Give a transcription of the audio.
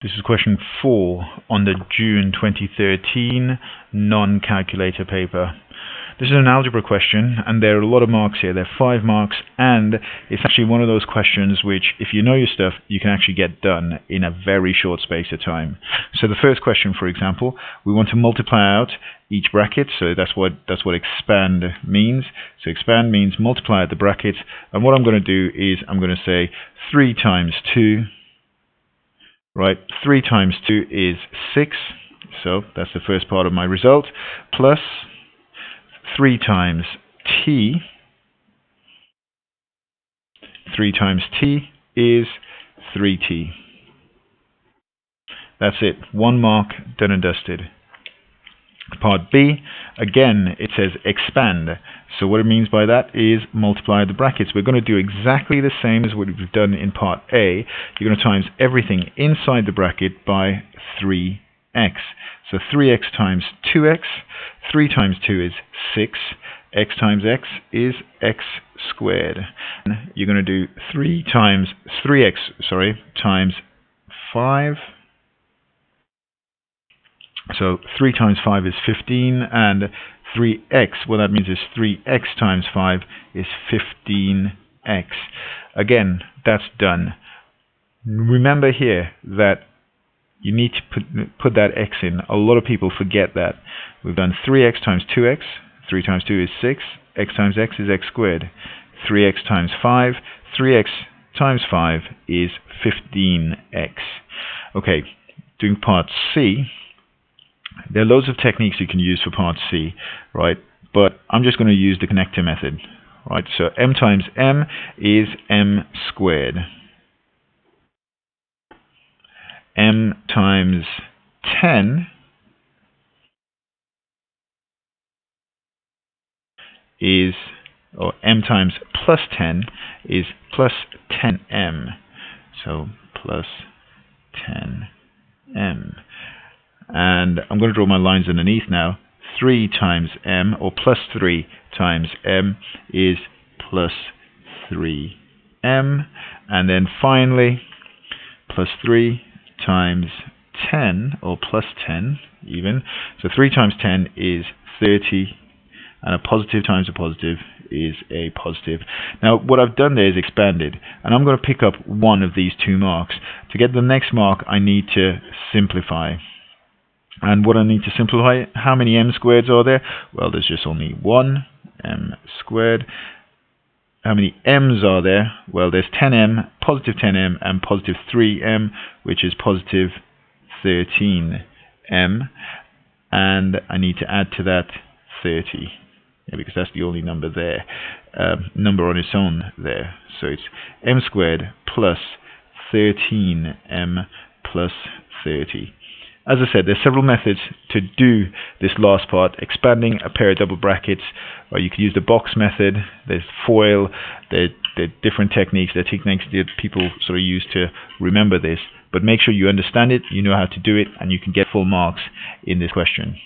This is question 4 on the June 2013 non-calculator paper. This is an algebra question, and there are a lot of marks here. There are 5 marks, and it's actually one of those questions which, if you know your stuff, you can actually get done in a very short space of time. So the first question, for example, we want to multiply out each bracket, so that's what expand means. So expand means multiply out the brackets, and what I'm going to do is I'm going to say 3 times 2. Right, 3 times 2 is 6, so that's the first part of my result, plus 3 times t. 3 times t is 3t. That's it, 1 mark, done and dusted. Part B, again, it says expand. So what it means by that is multiply the brackets. We're going to do exactly the same as what we've done in part A. You're going to times everything inside the bracket by 3x. So 3x times 2x. 3 times 2 is 6. X times x is x squared. You're going to do 3x times 5. So 3 times 5 is 15, and 3x, what that means is 3x times 5 is 15x. Again, that's done. Remember here that you need to put that x in. A lot of people forget that. We've done 3x times 2x. 3 times 2 is 6. X times x is x squared. 3x times 5. 3x times 5 is 15x. Okay, doing part C. There are loads of techniques you can use for part C, right? But I'm just going to use the connector method, right? So m times m is m squared. M times 10 is, or m times plus 10 is plus 10m. So plus 10m. And I'm going to draw my lines underneath now. 3 times m, or plus 3 times m, is plus 3m. And then finally, plus 3 times 10, or plus 10 even. So 3 times 10 is 30, and a positive times a positive is a positive. Now what I've done there is expanded, and I'm going to pick up one of these 2 marks. To get the next mark, I need to simplify. And what I need to simplify, how many m squareds are there? Well, there's just only one, m squared. How many m's are there? Well, there's 10m, positive 10m, and positive 3m, which is positive 13m. And I need to add to that 30, because that's the only number there, number on its own there. So it's m squared plus 13m plus 30. As I said, there's several methods to do this last part, expanding a pair of double brackets, or you could use the box method, there's FOIL, there are different techniques, there are techniques that people sort of use to remember this, but make sure you understand it, you know how to do it, and you can get full marks in this question.